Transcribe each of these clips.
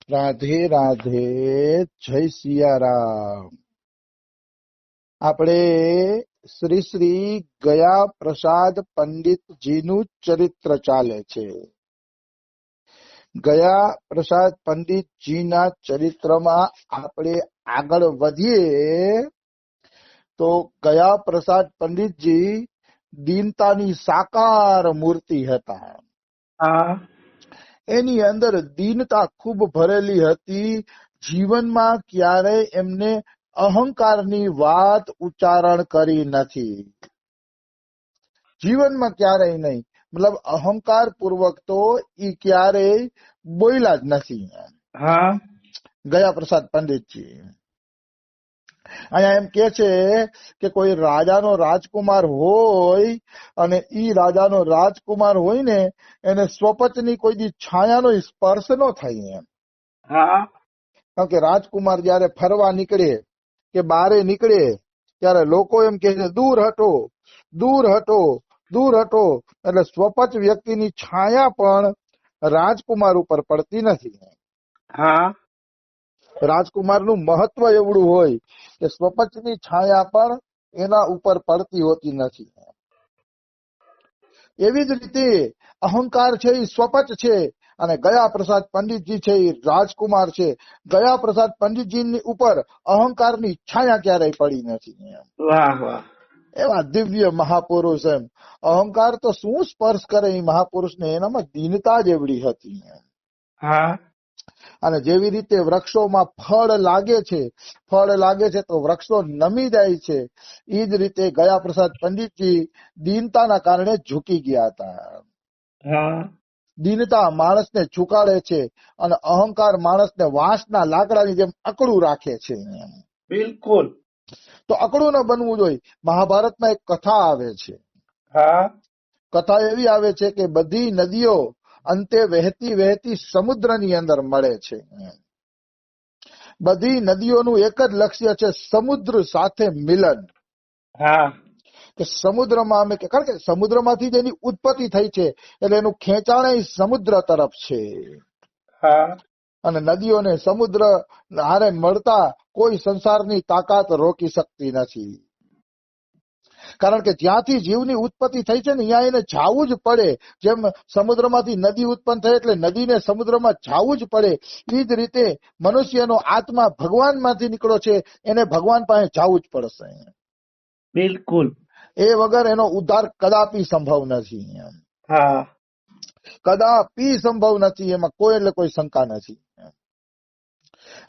રાધે રાધે, જય સિયારામ. આપણે શ્રી શ્રી ગયા પ્રસાદ પંડિતજીનું ચરિત્ર ચાલે છે. ગયા પ્રસાદ પંડિતજીના ચરિત્રમાં આપણે આગળ વધીએ તો ગયા પ્રસાદ પંડિતજી દીનતાની સાકાર મૂર્તિ હતા. એની અંદર દીનતા ખૂબ ભરેલી હતી. જીવનમાં ક્યારેય એમને અહંકારની વાત ઉચ્ચારણ કરી નથી. જીવનમાં ક્યારેય નહીં, મતલબ અહંકાર પૂર્વક તો ઈ ક્યારેય બોલ્યા જ નથી. ગયા પ્રસાદ પંડિતજી અહીંયા એમ કે છે કે કોઈ રાજાનો રાજકુમાર હોય અને ઈ રાજાનો રાજકુમાર હોય ને એને સ્વપચની કોઈ દી છાયાનો સ્પર્શ ન થાય એમ. કારણ કે રાજકુમાર જયારે ફરવા નીકળે કે બારે નીકળે ત્યારે લોકો એમ કે છે દૂર હટો, દૂર હટો, દૂર હટો. એટલે સ્વપચ વ્યક્તિની છાયા પણ રાજકુમાર ઉપર પડતી નથી. રાજકુમારનું મહત્વ એવડું હોય કે સ્વપચની છાયા પણ એના ઉપર પડતી હોતી નથી. એવી જ રીતે અહંકાર છે એ સ્વપચ છે અને ગયા પ્રસાદ પંડિતજી છે એ રાજકુમાર છે. ગયા પ્રસાદ પંડિતજીની ઉપર અહંકારની છાયા ક્યારેય પડી નથી. એવા દિવ્ય મહાપુરુષ. એમ અહંકાર તો શું સ્પર્શ કરે એ મહાપુરુષને, એનામાં દીનતા જ એવડી હતી. અને જેવી રીતે વૃક્ષોમાં ફળ લાગે છે તો વૃક્ષો નમી જાય છે, એ જ રીતે ગયા પ્રસાદ પંડિતજી દીનતાના કારણે ઝૂકી ગયા હતા. દીનતા માણસને ઝુકાડે છે અને અહંકાર માણસને વાંસના લાકડાની જેમ અકડું રાખે છે. બિલકુલ. તો અકડું ન બનવું જોઈએ. મહાભારતમાં એક કથા આવે છે. કથા એવી આવે છે કે બધી નદીઓ અંતે વહેતી વહેતી સમુદ્રની અંદર મળે છે. બધી નદીઓનું એક જ લક્ષ્ય છે, સમુદ્ર સાથે મિલન. કે સમુદ્રમાં અમે, કારણ કે સમુદ્રમાંથી જ એની ઉત્પત્તિ થઈ છે એટલે એનું ખેંચાણ સમુદ્ર તરફ છે. અને નદીઓને સમુદ્ર હારે મળતા કોઈ સંસારની તાકાત રોકી શકતી નથી. કારણ કે જ્યાંથી જીવની ઉત્પત્તિ થઈ છે ને ત્યાં એને જાવું જ પડે. જેમ સમુદ્રમાંથી નદી ઉત્પન્ન થઈ એટલે નદીને સમુદ્રમાં જાવું જ પડે, એ જ રીતે મનુષ્યનો આત્મા ભગવાનમાંથી નીકળ્યો છે, એને ભગવાન પાસે જાવું જ પડશે. બિલકુલ. એ વગર એનો ઉદ્ધાર કદાપી સંભવ નથી. કદાપી સંભવ નથી. એમાં કોઈ એટલે કોઈ શંકા નથી.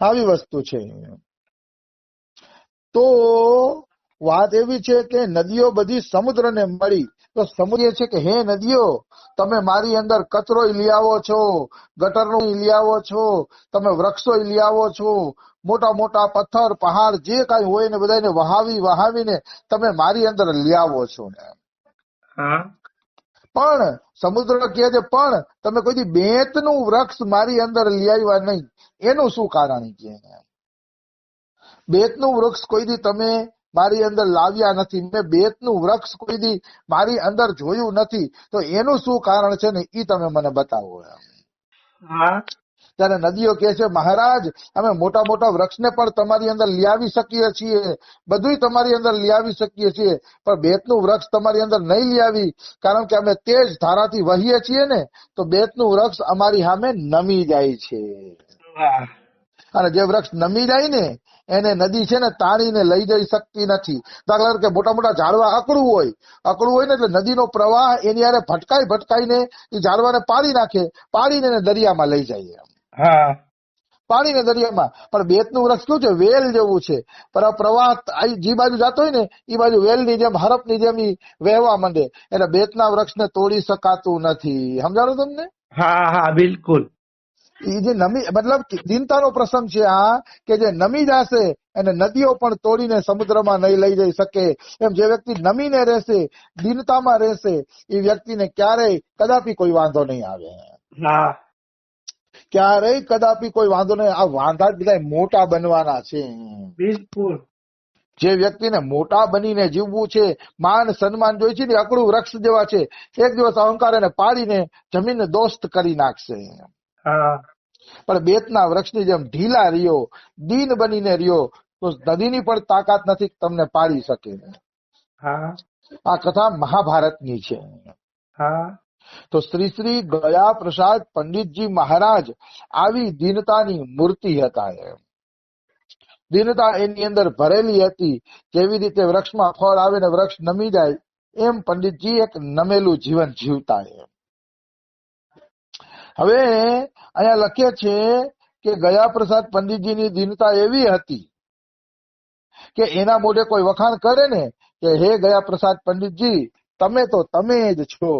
આવી વસ્તુ છે. તો વાત એવી છે કે નદીઓ બધી સમુદ્રને મળી તો સમુદ્ર છે કે હે નદીઓ, તમે મારી અંદર કચરો લઈ આવો છો, ગટરનો લઈ આવો છો, તમે વૃક્ષો લઈ આવો છો, મોટા મોટા પથ્થર પહાડ જે કઈ હોય ને બધાને વહાવીને તમે મારી અંદર લઈ આવો છો. પણ સમુદ્ર કહે છે પણ તમે કોઈ દી બેતનું વૃક્ષ મારી અંદર લઈ આવ્યા નહીં. એનું શું કારણ કે બેતનું વૃક્ષ કોઈ દી તમે મારી અંદર લાવ્યા નથી, મેં બેતનું વૃક્ષ કોઈ દી મારી અંદર જોયું નથી, તો એનું શું કારણ છે ને એ તમે મને બતાવો. ત્યારે નદીઓ કહે છે મહારાજ, અમે મોટા મોટા વૃક્ષને પણ તમારી અંદર લઈ આવી શકીએ છીએ, બધું તમારી અંદર લઈ આવી શકીએ છીએ, પણ બેતનું વૃક્ષ તમારી અંદર નહીં લઈ આવી, કારણ કે અમે તેજ ધારાથી વહીએ છીએ ને તો બેતનું વૃક્ષ અમારી સામે નમી જાય છે. અને જે વૃક્ષ નમી જાય ને એને નદી છે ને તાણીને લઈ જઈ શકતી નથી. દાખલા તરીકે મોટા મોટા ઝાડવા અકડું હોય ને એટલે નદીનો પ્રવાહ એની હારે ભટકાઈને એ ઝાડવાને પાડી નાખે, પાડીને દરિયામાં લઈ જાય. પાડીને દરિયામાં. પણ બેતનું વૃક્ષ કેવું છે, વેલ જેવું છે. પણ પ્રવાહ જે બાજુ જતો હોય ને એ બાજુ વેલની જેમ, હરપની જેમ વહેવા માંડે. એટલે બેતના વૃક્ષને તોડી શકાતું નથી. સમજાણું તમને? બિલકુલ. એ જે નમી, મતલબ દીનતાનો પ્રસંગ છે આ, કે જે નમી જશે એને નદીઓ પણ તોડીને સમુદ્રમાં નહીં લઈ જઈ શકે. એમ જે વ્યક્તિ નમીને રહેશે, દીનતામાં રહેશે, એ વ્યક્તિને ક્યારેય કદાપી કોઈ વાંધો નહીં આવે. ક્યારેય કદાપી કોઈ વાંધો નહીં. આ વાંધા જ બધા મોટા બનવાના છે. બિલકુલ. જે વ્યક્તિને મોટા બનીને જીવવું છે, માન સન્માન જોઈ છે ને અકડું વૃક્ષ જેવા છે, એક દિવસ અહંકાર એને પાડીને જમીનને દોસ્ત કરી નાખશે. પણ બેતના વૃક્ષની જેમ ઢીલા રહ્યો, દીન બનીને રહ્યો, તો નદીની પણ તાકાત નથી કે તમને પાડી શકે. હા આ કથા મહાભારતની છે. હા તો શ્રી શ્રી ગયા પ્રસાદ પંડિતજી મહારાજ આવી દીનતાની મૂર્તિ હતા. દીનતા એની અંદર ભરેલી હતી. જેવી રીતે વૃક્ષમાં ફળ આવે ને વૃક્ષ નમી જાય, એમ પંડિતજી એક નમેલું જીવન જીવતા. હવે અહીંયા લખે છે કે ગયા પ્રસાદ પંડિતજીની દીનતા એવી હતી કે એના મોઢે કોઈ વખાણ કરે ને કે હે ગયા પ્રસાદ પંડિતજી, તમે તો તમે જ છો,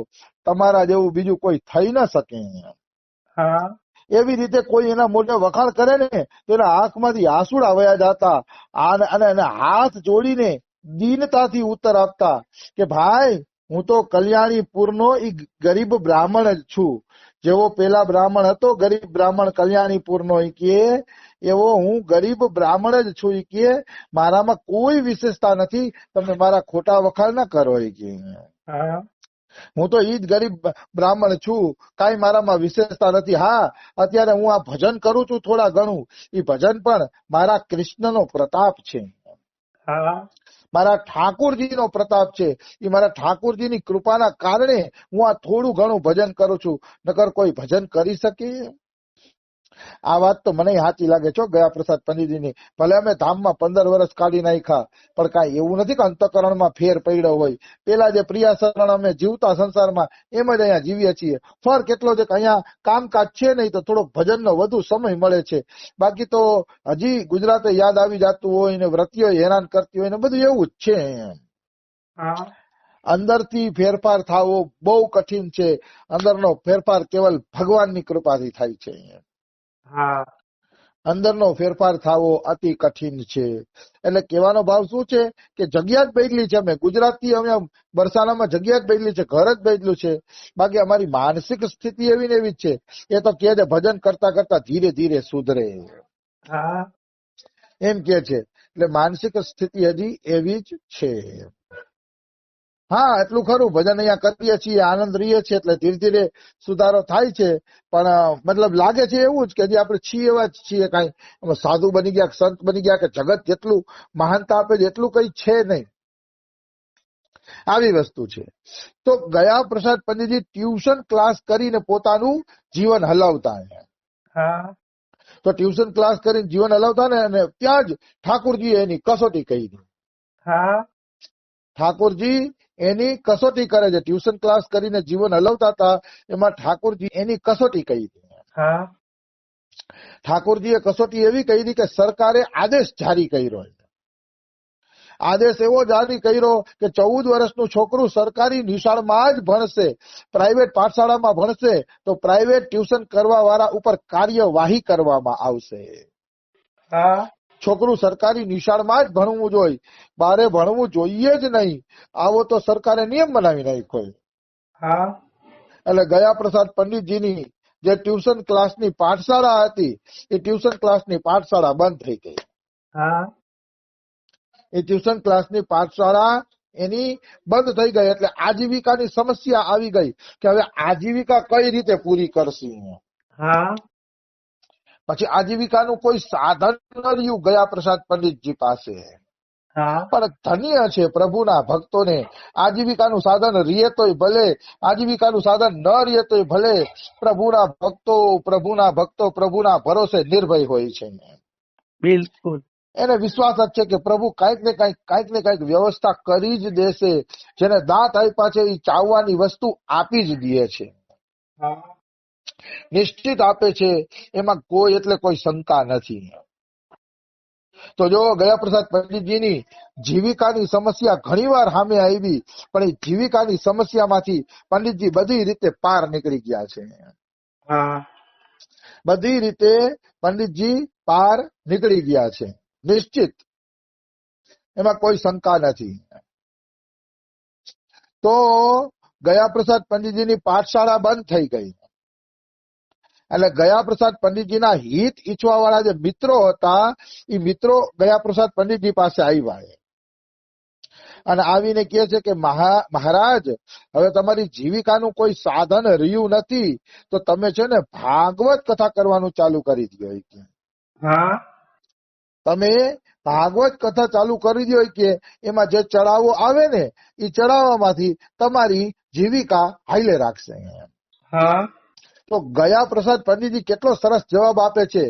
તમારા જેવું બીજું કોઈ થઈ ન શકે. હા એવી રીતે કોઈ એના મોઢે વખાણ કરે ને તેના આંખમાંથી આંસુડા વયા જતા અને હાથ જોડીને દીનતાથી ઉત્તર આપતા કે ભાઈ, હું તો કલ્યાણીપુરનો ઈ ગરીબ બ્રાહ્મણ જ છું. જેવો પેલા બ્રાહ્મણ હતો ગરીબ બ્રાહ્મણ કલ્યાણીપુરનો, ઈ કે એવો હું ગરીબ બ્રાહ્મણ જ છું. ઈ કે મારામાં કોઈ વિશેષતા નથી, તમે મારા ખોટા વખાણ ના કરો. ઈ કે હા હું તો ઈ જ ગરીબ બ્રાહ્મણ છું, કાંઈ મારામાં વિશેષતા નથી. હા, અત્યારે હું આ ભજન કરું છું થોડા ઘણું, ઈ ભજન પણ મારા કૃષ્ણનો પ્રતાપ છે, હા મારા ઠાકોરજીનો પ્રતાપ છે. એ મારા ઠાકોરજીની કૃપાના કારણે હું આ થોડું ઘણું ભજન કરું છું, નકર કોઈ ભજન કરી શકે? આ વાત તો મને સાચી લાગે છો ગયા પ્રસાદ પંડિતજીની. ભલે અમે ધામમાં 15 વર્ષ કાઢી નાખ્યા, પણ કાંઈ એવું નથી કે અંતઃકરણમાં ફેર પડ્યો હોય. પેલા જે પ્રિયાસરણ અમે જીવતા સંસારમાં એમ જ અહીંયા જીવીએ છીએ. ફરક એટલો છે કે અહીંયા કામકાજ છે નહીં તો થોડોક ભજનનો વધુ સમય મળે છે. બાકી તો હજી ગુજરાતે યાદ આવી જતું હોય ને વ્રતીઓ હેરાન કરતી હોય ને બધું એવું જ છે. હા અંદરથી ફેરફાર થવો બહુ કઠિન છે. અંદરનો ફેરફાર કેવલ ભગવાનની કૃપાથી થાય છે. હા અંદરનો ફેરફાર થવો અતિ કઠિન છે. એટલે કહેવાનો ભાવ શું છે કે જગ્યા જ બદલી છે. અમે ગુજરાતથી અમે બરસાનામાં જગ્યા જ બદલી છે, ઘર જ બદલ્યું છે. બાકી અમારી માનસિક સ્થિતિ એવી ને એવી જ છે. એ તો કહે છે ભજન કરતા કરતા ધીરે ધીરે સુધરે, હા એમ કે છે. એટલે માનસિક સ્થિતિ હજી એવી જ છે. હા, એટલું ખરું, ભજન અહીંયા કરીએ છીએ, આનંદ રહીએ છીએ, એટલે ધીરે ધીરે સુધારો થાય છે. પણ મતલબ લાગે છે એવું જ કે હજી આપણે છીએ એવા જ છીએ. કાંઈ સાધુ બની ગયા, સંત બની ગયા કે જગત જેટલું મહાનતા આપે છે એટલું કઈ છે નહીં. આવી વસ્તુ છે. તો ગયા પ્રસાદ પંડિતજી ટ્યુશન ક્લાસ કરીને પોતાનું જીવન હલાવતા. હા તો ટ્યુશન ક્લાસ કરીને જીવન હલાવતા ને, અને ત્યાં જ ઠાકોરજી એની કસોટી કહી દી. હા ઠાકોરજી એની કસોટી કરે છે. ટ્યુશન ક્લાસ કરીને જીવન હલાવતા હતા, એમાં ઠાકોરજી એની કસોટી કહી હતી. હા ઠાકોરજીએ કસોટી એવી કહી હતી કે સરકારે આદેશ જારી કર્યો. આદેશ એવો જારી કર્યો કે 14 વર્ષનું છોકરું સરકારી નિશાળમાં જ ભણશે, પ્રાઇવેટ પાઠશાળામાં ભણશે તો પ્રાઇવેટ ટ્યુશન કરવા વાળા ઉપર કાર્યવાહી કરવામાં આવશે. હા છોકરું સરકારી નિશાળમાં જ ભણવું જોઈએ, બારે ભણવું જોઈએ જ નહીં. આવો તો સરકારે નિયમ બનાવી નાખ્યો. હા એટલે ગયા પ્રસાદ પંડિતજીની જે ટ્યુશન ક્લાસની પાઠશાળા હતી, એ ટ્યુશન ક્લાસની પાઠશાળા બંધ થઈ ગઈ. હા એ ટ્યુશન ક્લાસની પાઠશાળા એની બંધ થઈ ગઈ. એટલે આજીવિકાની સમસ્યા આવી ગઈ કે હવે આજીવિકા કઈ રીતે પૂરી કરશું. હા પછી આજીવિકાનું કોઈ સાધન ન રહ્યું ગયા પ્રસાદ પંડિતજી પાસે. હા પણ ધન્ય છે પ્રભુના ભક્તોને, આજીવિકાનું સાધન રીએ તોય ભલે, આજીવિકાનું સાધન ન રીએ તોય ભલે, પ્રભુના ભક્તો પ્રભુના ભરોસે નિર્ભય હોય છે. બિલકુલ. એને વિશ્વાસ જ છે કે પ્રભુ કાંઈક ને કાંઈક વ્યવસ્થા કરી જ દેશે. જેને દાંત આપ્યા છે એ ચાવવાની વસ્તુ આપી જ દે છે, હા નિશ્ચિત આપે છે. એમાં કોઈ એટલે કોઈ શંકા નથી. તો જો ગયા પ્રસાદ પંડિતજીની જીવિકાની સમસ્યા ઘણીવાર સામે આવી, પણ એ જીવિકાની સમસ્યામાંથી પંડિતજી બધી રીતે પાર નીકળી ગયા છે. હા બધી રીતે પંડિતજી પાર નીકળી ગયા છે, નિશ્ચિત, એમાં કોઈ શંકા નથી. તો ગયા પ્રસાદ પંડિતજીની પાઠશાળા બંધ થઈ ગઈ. એટલે ગયા પ્રસાદ પંડિતજીના હિત ઈચ્છવા વાળા જે મિત્રો હતા, એ મિત્રો ગયા પ્રસાદ પંડિતજી પાસે આવ્યા. અને આવીને કહે છે કે મહારાજ હવે તમારી જીવિકાનું કોઈ સાધન રહ્યું નથી તો તમે છે ને ભાગવત કથા કરવાનું ચાલુ કરી દો. હા તમે ભાગવત કથા ચાલુ કરી દો કે એમાં જે ચડાવો આવે ને એ ચડાવવામાંથી તમારી જીવિકા હાઈલે રાખશે. હા તો ગયા પ્રસાદ પંડિતજી કેટલો સરસ જવાબ આપે છે.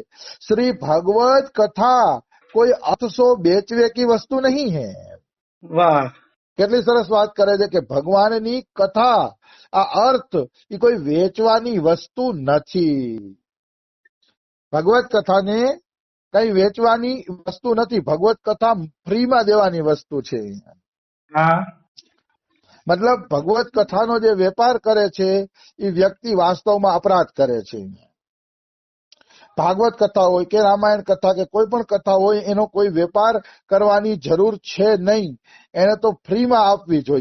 શ્રી ભાગવત કથા કોઈ અર્થસો બેચવે કી વસ્તુ નહીં હે. વાહ કેટલી સરસ વાત કરે છે કે ભગવાનની કથા આ અર્થ એ કોઈ વેચવાની વસ્તુ નથી. ભગવત કથાને કઈ વેચવાની વસ્તુ નથી. ભગવત કથા ફ્રીમાં દેવાની વસ્તુ છે. હા મતલબ ભગવત કથાનો જે વેપાર કરે છે એ વ્યક્તિ વાસ્તવમાં અપરાધ કરે છે. ભાગવત કથા હોય કે રામાયણ કથા કે કોઈ પણ કથા હોય એનો કોઈ વેપાર કરવાની જરૂર છે નહીં. એને તો ફ્રીમાં આપવી જોઈએ.